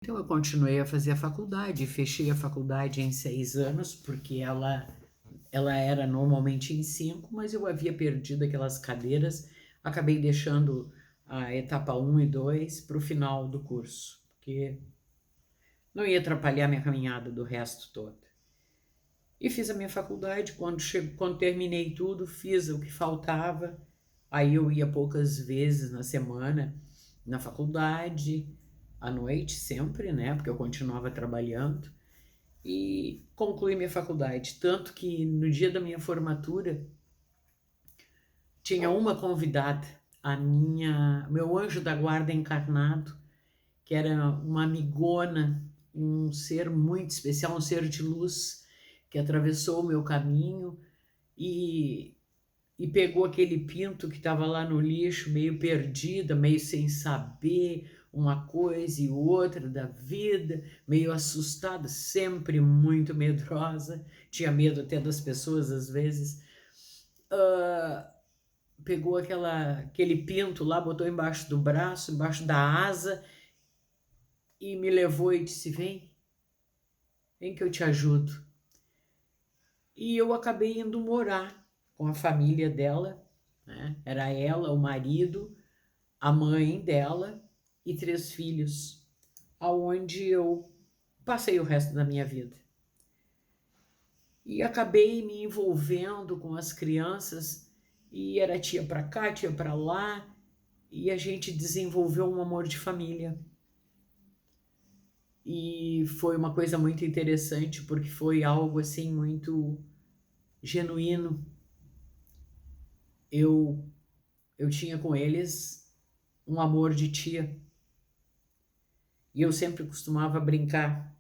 Então eu continuei a fazer a faculdade, fechei a faculdade em 6 anos, porque ela era normalmente em 5, mas eu havia perdido aquelas cadeiras, acabei deixando a etapa 1 e 2 para o final do curso, porque não ia atrapalhar minha caminhada do resto todo. E fiz a minha faculdade, quando terminei tudo, fiz o que faltava, aí eu ia poucas vezes na semana na faculdade, à noite sempre, né, porque eu continuava trabalhando, e concluí minha faculdade. Tanto que no dia da minha formatura tinha uma convidada, meu anjo da guarda encarnado, que era uma amigona, um ser muito especial, um ser de luz que atravessou o meu caminho e, e pegou aquele pinto que estava lá no lixo, meio perdida, meio sem saber uma coisa e outra da vida, meio assustada, sempre muito medrosa, tinha medo até das pessoas às vezes. Pegou aquele pinto lá, botou embaixo do braço, embaixo da asa e me levou e disse: vem que eu te ajudo. E eu acabei indo morar com a família dela, né? Era ela, o marido, a mãe dela e 3 filhos, aonde eu passei o resto da minha vida. E acabei me envolvendo com as crianças, e era tia para cá, tia para lá, e a gente desenvolveu um amor de família. E foi uma coisa muito interessante, porque foi algo assim muito genuíno. Eu, eu tinha com eles um amor de tia. E eu sempre costumava brincar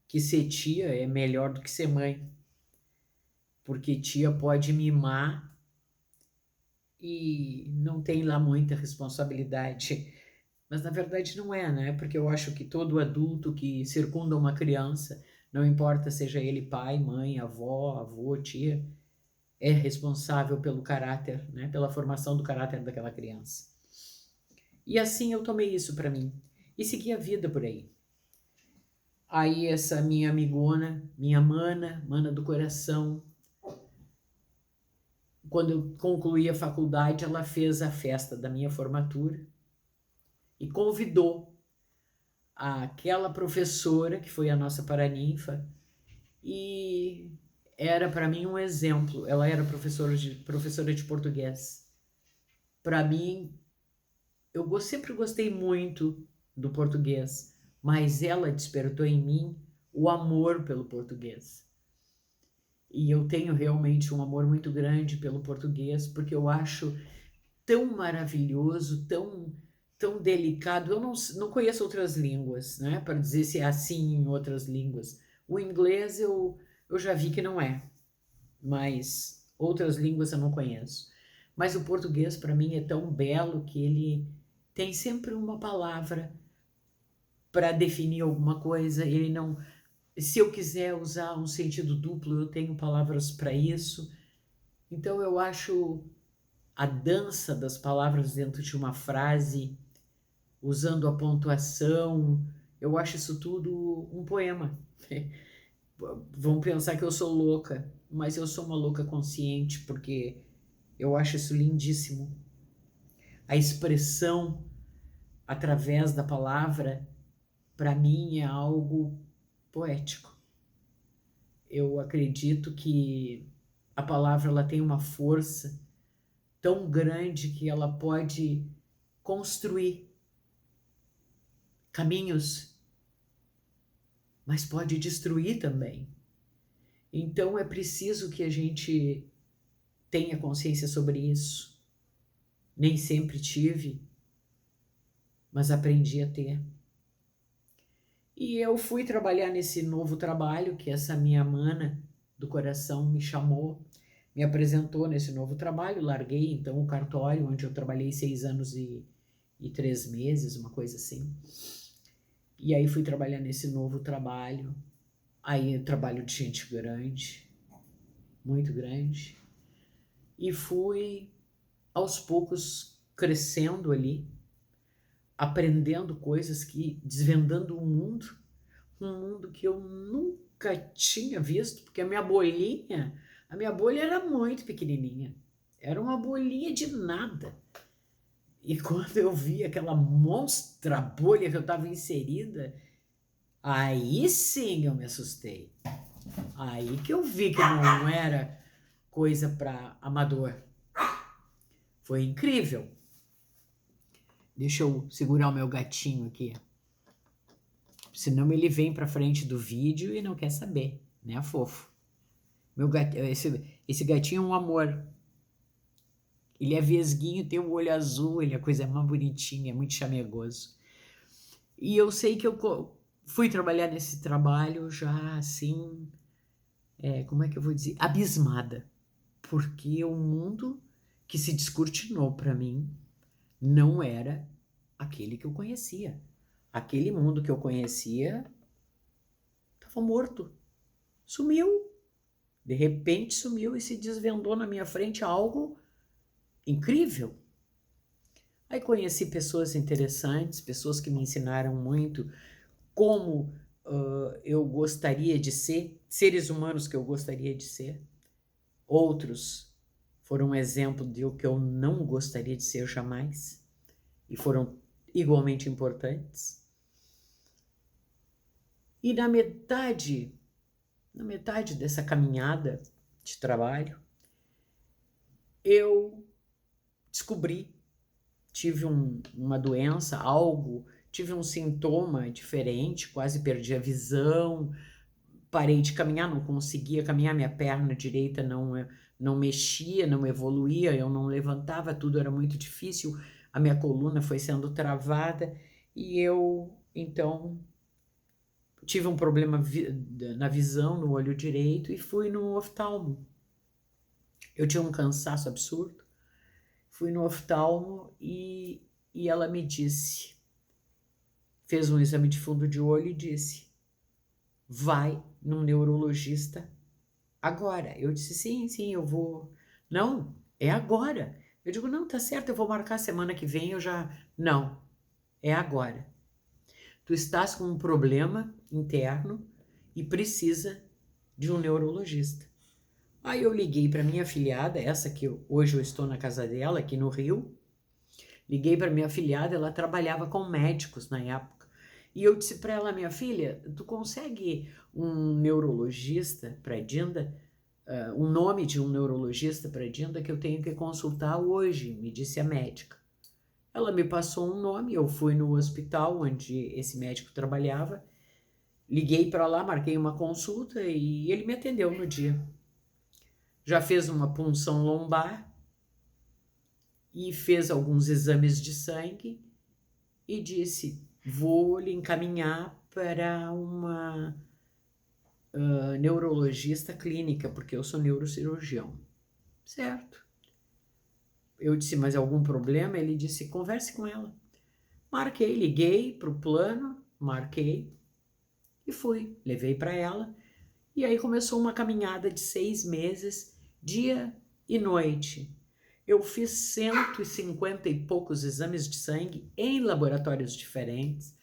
que ser tia é melhor do que ser mãe, porque tia pode mimar e não tem lá muita responsabilidade. Mas na verdade não é, né? Porque eu acho que todo adulto que circunda uma criança, não importa seja ele pai, mãe, avó, avô, tia, é responsável pelo caráter, né? Pela formação do caráter daquela criança. E assim eu tomei isso para mim e segui a vida por aí. Aí essa minha amigona, minha mana do coração, quando eu concluí a faculdade, ela fez a festa da minha formatura e convidou aquela professora que foi a nossa paraninfa, e era para mim um exemplo. Ela era professora de português. Para mim, sempre gostei muito do português, mas ela despertou em mim o amor pelo português. E eu tenho realmente um amor muito grande pelo português, porque eu acho tão maravilhoso, tão delicado. Eu não conheço outras línguas, né? Para dizer se é assim em outras línguas. O inglês eu já vi que não é, mas outras línguas eu não conheço. Mas o português, para mim, é tão belo que ele tem sempre uma palavra para definir alguma coisa. Ele não. Se eu quiser usar um sentido duplo, eu tenho palavras para isso. Então eu acho a dança das palavras dentro de uma frase, usando a pontuação, eu acho isso tudo um poema. Vão pensar que eu sou louca, mas eu sou uma louca consciente, porque eu acho isso lindíssimo. A expressão através da palavra, para mim, é algo poético. Eu acredito que a palavra ela tem uma força tão grande que ela pode construir caminhos, mas pode destruir também. Então é preciso que a gente tenha consciência sobre isso. Nem sempre tive, mas aprendi a ter. E eu fui trabalhar nesse novo trabalho que essa minha mana do coração me chamou, me apresentou nesse novo trabalho. Larguei então o cartório, onde eu trabalhei 6 anos e 3 meses, uma coisa assim. E aí fui trabalhar nesse novo trabalho. Aí eu trabalho de gente grande, muito grande. E fui aos poucos crescendo ali, aprendendo coisas desvendando um mundo que eu nunca tinha visto, porque a minha bolha era muito pequenininha, era uma bolinha de nada. E quando eu vi aquela monstra bolha que eu estava inserida, aí sim eu me assustei. Aí que eu vi que não era coisa para amador. Foi incrível. Deixa eu segurar o meu gatinho aqui. Senão ele vem para frente do vídeo e não quer saber, né, fofo? Esse gatinho é um amor. Ele é vesguinho, tem um olho azul, ele é a coisa mais bonitinha, é muito chamegoso. E eu sei que eu fui trabalhar nesse trabalho já assim, como é que eu vou dizer? Abismada. Porque o mundo que se descortinou para mim não era aquele que eu conhecia. Aquele mundo que eu conhecia estava morto. Sumiu. De repente sumiu e se desvendou na minha frente algo incrível. Aí conheci pessoas interessantes, pessoas que me ensinaram muito como eu gostaria de ser, seres humanos que eu gostaria de ser. Outros foram um exemplo de o que eu não gostaria de ser jamais e foram igualmente importantes. E na metade dessa caminhada de trabalho, eu descobri, tive uma doença, tive um sintoma diferente, quase perdi a visão, parei de caminhar, não conseguia caminhar, minha perna direita não mexia, não evoluía, eu não levantava, tudo era muito difícil, a minha coluna foi sendo travada e eu, então, tive um problema na visão, no olho direito e fui no oftalmo. Eu tinha um cansaço absurdo, fui no oftalmo e ela me disse, fez um exame de fundo de olho e disse, vai num neurologista agora. Eu disse, sim, eu vou. Não, é agora. Eu digo, não, tá certo, eu vou marcar semana que vem, eu já... Não, é agora. Tu estás com um problema interno e precisa de um neurologista. Aí eu liguei para minha afilhada, essa que hoje eu estou na casa dela, aqui no Rio. Liguei para minha afilhada, ela trabalhava com médicos na época. E eu disse para ela, minha filha, tu consegue um neurologista para Dinda? Um nome de um neurologista para Dinda que eu tenho que consultar hoje, me disse a médica. Ela me passou um nome, eu fui no hospital onde esse médico trabalhava, liguei para lá, marquei uma consulta e ele me atendeu no dia. Já fez uma punção lombar e fez alguns exames de sangue e disse, vou lhe encaminhar para uma neurologista clínica, porque eu sou neurocirurgião. Certo. Eu disse, mas algum problema? Ele disse, converse com ela. Marquei, liguei para o plano, marquei e fui. Levei para ela e aí começou uma caminhada de 6 meses, dia e noite. Eu fiz 150 e poucos exames de sangue em laboratórios diferentes.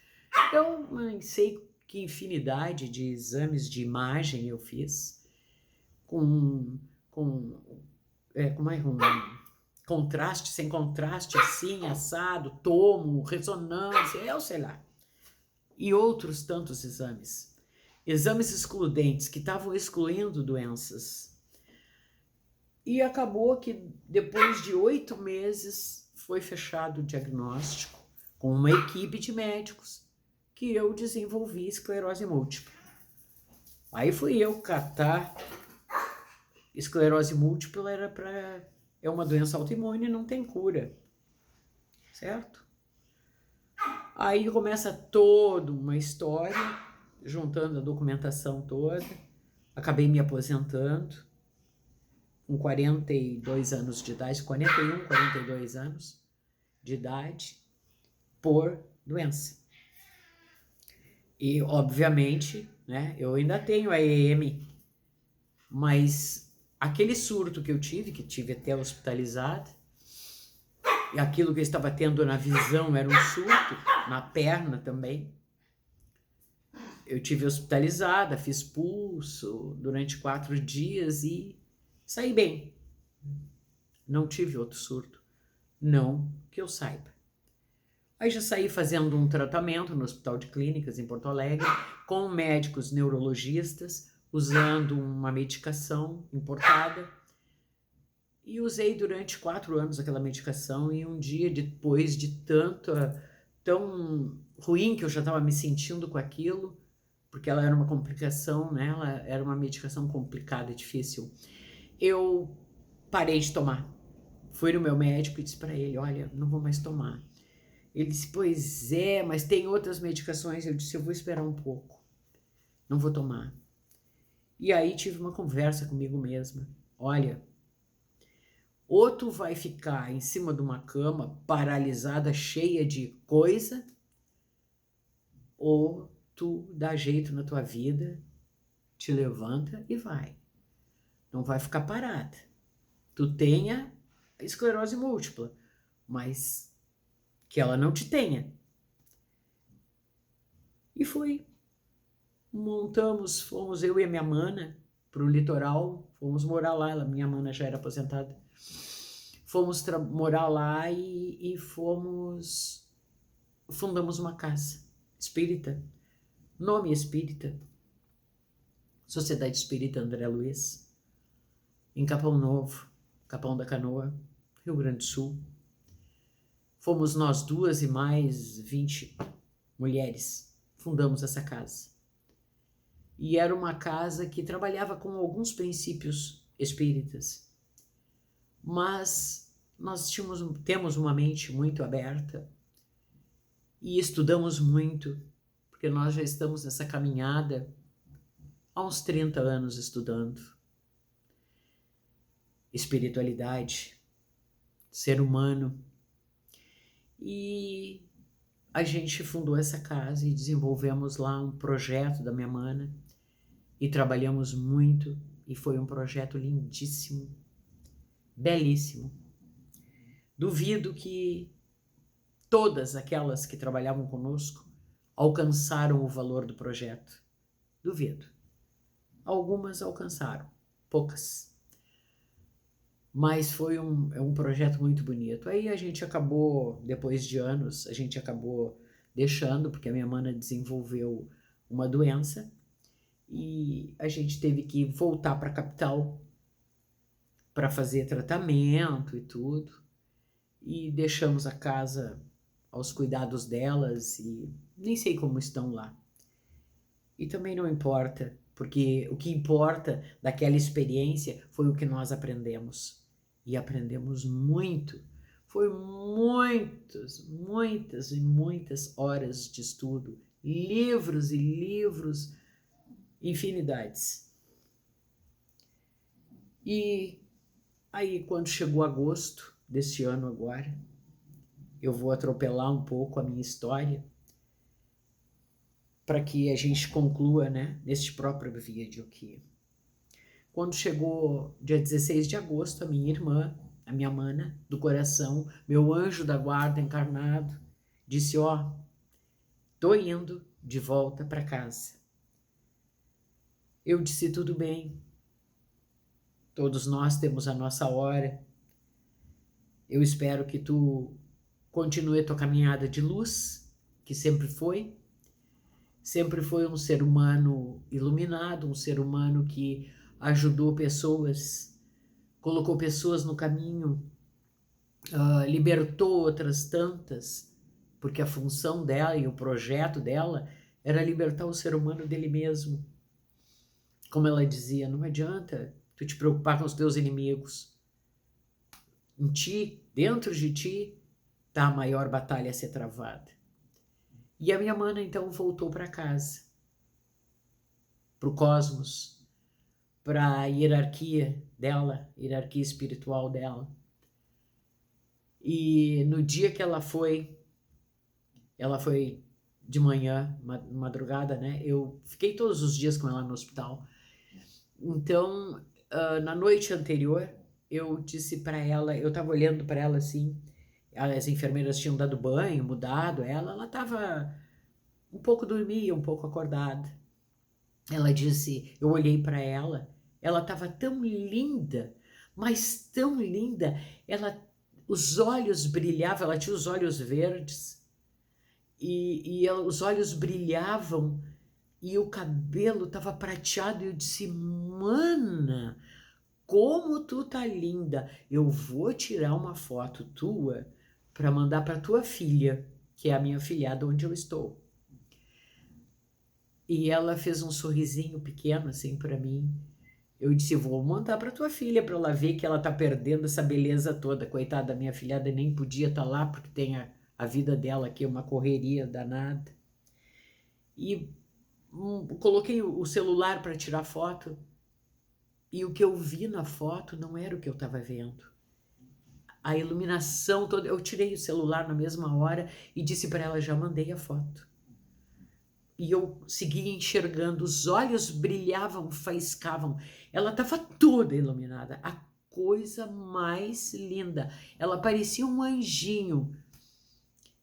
Eu nem sei que infinidade de exames de imagem eu fiz com contraste, sem contraste, assim, assado, tomo, ressonância, eu sei lá. E outros tantos exames. Exames excludentes que estavam excluindo doenças. E acabou que depois de 8 meses foi fechado o diagnóstico com uma equipe de médicos que eu desenvolvi esclerose múltipla. Aí fui eu catar. Esclerose múltipla é uma doença autoimune e não tem cura, certo? Aí começa toda uma história, juntando a documentação toda. Acabei me aposentando com 42 anos de idade, 41, 42 anos de idade, por doença. E, obviamente, né, eu ainda tenho a EM, mas aquele surto que eu tive até hospitalizado, E aquilo que eu estava tendo na visão era um surto, na perna também. Eu tive hospitalizada, fiz pulso durante 4 dias e saí bem. Não tive outro surto, não que eu saiba. Aí já saí fazendo um tratamento no Hospital de Clínicas em Porto Alegre, com médicos neurologistas, usando uma medicação importada. E usei durante 4 anos aquela medicação e um dia depois de tão ruim que eu já estava me sentindo com aquilo, porque ela era uma complicação, né? Ela era uma medicação complicada e difícil. Eu parei de tomar. Fui no meu médico e disse para ele, olha, não vou mais tomar. Ele disse, pois é, mas tem outras medicações. Eu disse, eu vou esperar um pouco. Não vou tomar. E aí tive uma conversa comigo mesma. Olha, ou tu vai ficar em cima de uma cama, paralisada, cheia de coisa, ou tu dá jeito na tua vida, te levanta e vai. Não vai ficar parada. Tu tenha esclerose múltipla, mas que ela não te tenha. E fui. Fomos eu e a minha mana para o litoral, fomos morar lá, minha mana já era aposentada. Fomos morar lá e fundamos uma casa espírita, nome espírita, Sociedade Espírita André Luiz, em Capão Novo, Capão da Canoa, Rio Grande do Sul. Fomos nós 2 e mais 20 mulheres, fundamos essa casa. E era uma casa que trabalhava com alguns princípios espíritas, mas nós temos uma mente muito aberta e estudamos muito, porque nós já estamos nessa caminhada há uns 30 anos estudando espiritualidade, ser humano. E a gente fundou essa casa e desenvolvemos lá um projeto da minha mana e trabalhamos muito e foi um projeto lindíssimo, belíssimo. Duvido que todas aquelas que trabalhavam conosco alcançaram o valor do projeto. Duvido. Algumas alcançaram, poucas. Mas foi um projeto muito bonito. Aí a gente acabou, depois de anos, a gente acabou deixando, porque a minha mana desenvolveu uma doença e a gente teve que voltar para a capital para fazer tratamento e tudo. E deixamos a casa aos cuidados delas e nem sei como estão lá. E também não importa, porque o que importa daquela experiência foi o que nós aprendemos. E aprendemos muito. Foi muitas e muitas horas de estudo, livros e livros, infinidades. E aí, quando chegou agosto desse ano agora, eu vou atropelar um pouco a minha história para que a gente conclua, né, neste próprio vídeo aqui. Quando chegou dia 16 de agosto, a minha irmã, a minha mana do coração, meu anjo da guarda encarnado, disse, ó, tô indo de volta para casa. Eu disse, tudo bem, todos nós temos a nossa hora. Eu espero que tu continue a tua caminhada de luz, que sempre foi um ser humano iluminado, um ser humano que ajudou pessoas, colocou pessoas no caminho, libertou outras tantas, porque a função dela e o projeto dela era libertar o ser humano dele mesmo. Como ela dizia, não adianta tu te preocupar com os teus inimigos. Em ti, dentro de ti, está a maior batalha a ser travada. E a minha mana então voltou para casa, para o cosmos, para a hierarquia dela, hierarquia espiritual dela. E no dia que ela foi de manhã, madrugada, né? Eu fiquei todos os dias com ela no hospital. Então, na noite anterior, eu disse para ela, eu estava olhando para ela assim, As enfermeiras tinham dado banho, mudado ela estava um pouco dormia, um pouco acordada. Ela disse, eu olhei para ela estava tão linda, mas tão linda, os olhos brilhavam, ela tinha os olhos verdes, os olhos brilhavam, e o cabelo estava prateado, e eu disse, mana, como tu tá linda, eu vou tirar uma foto tua para mandar para tua filha, que é a minha filhada onde eu estou. E ela fez um sorrisinho pequeno assim para mim. Eu disse, vou mandar para tua filha para ela ver que ela tá perdendo essa beleza toda. Coitada da minha filhada, nem podia estar lá porque tem a vida dela aqui, uma correria danada. E coloquei o celular para tirar foto, e o que eu vi na foto não era o que eu estava vendo. A iluminação toda, eu tirei o celular na mesma hora e disse para ela, já mandei a foto. E eu seguia enxergando, os olhos brilhavam, faiscavam. Ela estava toda iluminada, a coisa mais linda. Ela parecia um anjinho.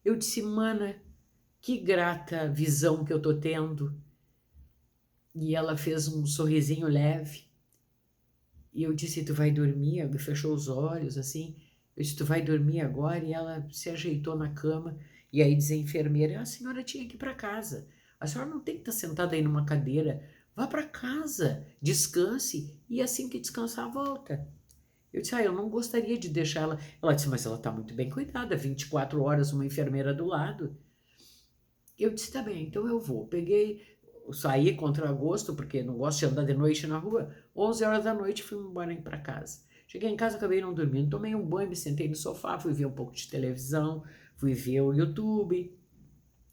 Eu disse, mana, que grata visão que eu tô tendo. E ela fez um sorrisinho leve. E eu disse, tu vai dormir? Ela fechou os olhos, assim. Eu disse, tu vai dormir agora? E ela se ajeitou na cama. E aí diz a enfermeira, a senhora tinha que ir para casa. A senhora não tem que estar sentada aí numa cadeira. Vá para casa, descanse. E assim que descansar, volta. Eu disse, eu não gostaria de deixar ela. Ela disse, mas ela está muito bem cuidada. 24 horas, uma enfermeira do lado. Eu disse, tá bem, então eu vou. Saí contra gosto, porque não gosto de andar de noite na rua. 11 horas da noite fui embora para casa. Cheguei em casa, acabei não dormindo. Tomei um banho, me sentei no sofá, fui ver um pouco de televisão, fui ver o YouTube.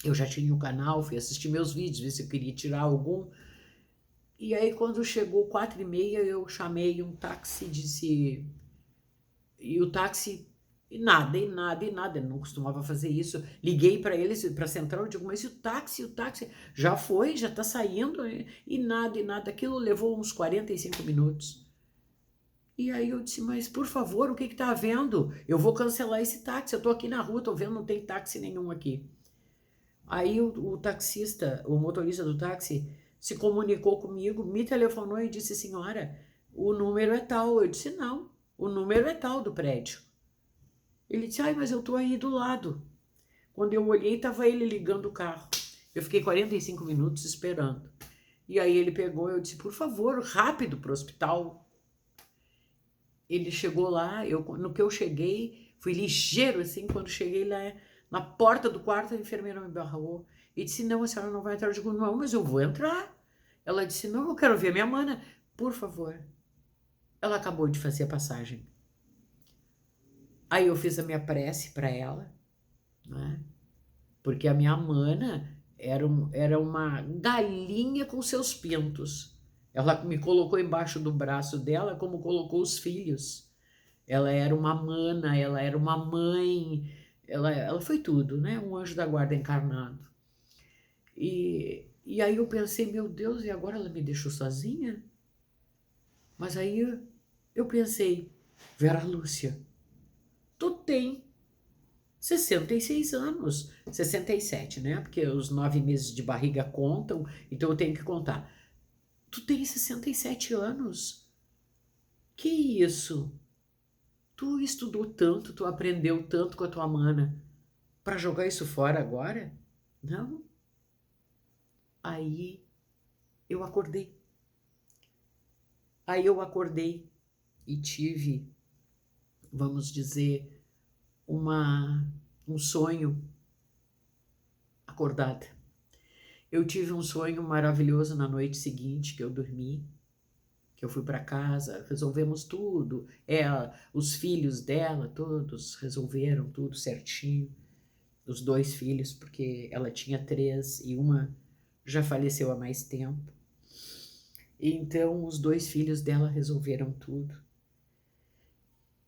Eu já tinha um canal, fui assistir meus vídeos, ver se eu queria tirar algum. E aí, quando chegou 4h30, eu chamei um táxi, disse... E o táxi... E nada, ele não costumava fazer isso. Liguei para eles, para a central, eu digo, mas e o táxi, já foi, já está saindo, e nada. Aquilo levou uns 45 minutos. E aí eu disse, mas por favor, o que está havendo? Eu vou cancelar esse táxi, eu estou aqui na rua, estou vendo, não tem táxi nenhum aqui. Aí o taxista, o motorista do táxi, se comunicou comigo, me telefonou e disse, senhora, o número é tal. Eu disse, não, o número é tal do prédio. Ele disse, mas eu tô aí do lado. Quando eu olhei, estava ele ligando o carro. Eu fiquei 45 minutos esperando. E aí ele pegou, eu disse, por favor, rápido para o hospital. Ele chegou lá, no que eu cheguei, fui ligeiro assim, quando cheguei lá na porta do quarto, a enfermeira me barrou e disse, não, a senhora não vai entrar. Eu digo, não, mas eu vou entrar. Ela disse, não, eu quero ver minha mana, por favor. Ela acabou de fazer a passagem. Aí eu fiz a minha prece para ela, né? Porque a minha mana era uma galinha com seus pintos. Ela me colocou embaixo do braço dela como colocou os filhos. Ela era uma mana, ela era uma mãe, ela foi tudo, né? Um anjo da guarda encarnado. E aí eu pensei, meu Deus, e agora ela me deixou sozinha? Mas aí eu pensei, Vera Lúcia, tu tem 66 anos, 67, né? Porque os 9 meses de barriga contam, então eu tenho que contar. Tu tem 67 anos. Que isso? Tu estudou tanto, tu aprendeu tanto com a tua mana para jogar isso fora agora? Não. Aí eu acordei. E tive, vamos dizer, um sonho acordada. Eu tive um sonho maravilhoso na noite seguinte que eu dormi, que eu fui para casa, resolvemos tudo. Os filhos dela, todos resolveram tudo certinho. Os 2 filhos, porque ela tinha 3 e uma já faleceu há mais tempo. Então, os 2 filhos dela resolveram tudo.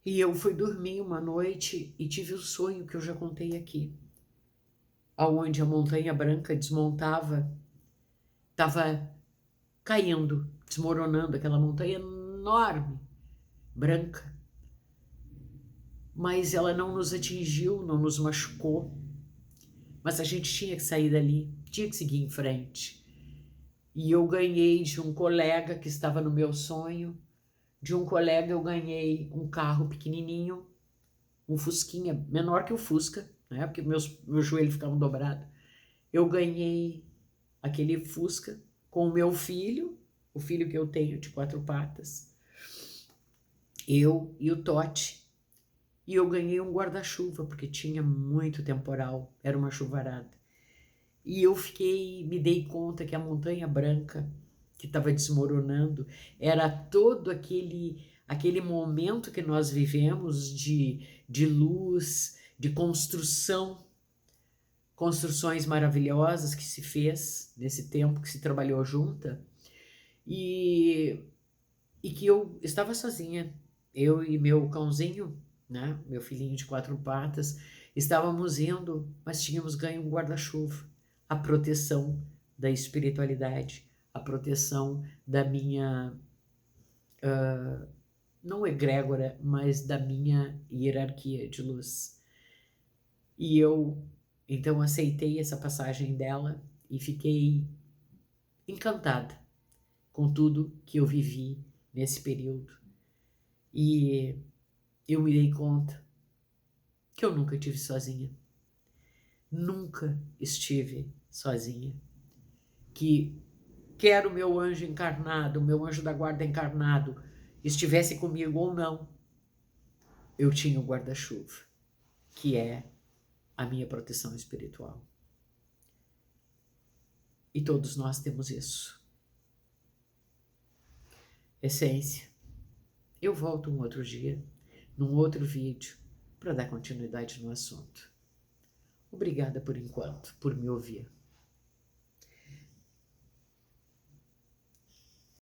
E eu fui dormir uma noite e tive o sonho que eu já contei aqui, aonde a montanha branca desmontava, estava caindo, desmoronando, aquela montanha enorme, branca. mas ela não nos atingiu, não nos machucou. Mas a gente tinha que sair dali, tinha que seguir em frente. E eu ganhei de um colega que estava no meu sonho, de um colega eu ganhei um carro pequenininho, um Fusquinha, menor que o Fusca, né? Porque meus joelhos ficavam dobrados. Eu ganhei aquele Fusca com o meu filho, o filho que eu tenho de 4 patas, eu e o Totti. E eu ganhei um guarda-chuva, porque tinha muito temporal, era uma chuvarada. E eu me dei conta que a Montanha Branca, que estava desmoronando, era todo aquele momento que nós vivemos de luz, de construções maravilhosas que se fez nesse tempo que se trabalhou junta, e que eu estava sozinha, eu e meu cãozinho, né, meu filhinho de 4 patas, estávamos indo, mas tínhamos ganho um guarda-chuva, a proteção da espiritualidade, a proteção da minha, não egrégora, mas da minha hierarquia de luz. E eu, então, aceitei essa passagem dela e fiquei encantada com tudo que eu vivi nesse período. E eu me dei conta que eu nunca estive sozinha. Nunca estive sozinha. Que quer o meu anjo encarnado, o meu anjo da guarda encarnado, estivesse comigo ou não, eu tinha o guarda-chuva, que é a minha proteção espiritual. E todos nós temos isso. Essência. Eu volto um outro dia, num outro vídeo, para dar continuidade no assunto. Obrigada por enquanto, por me ouvir.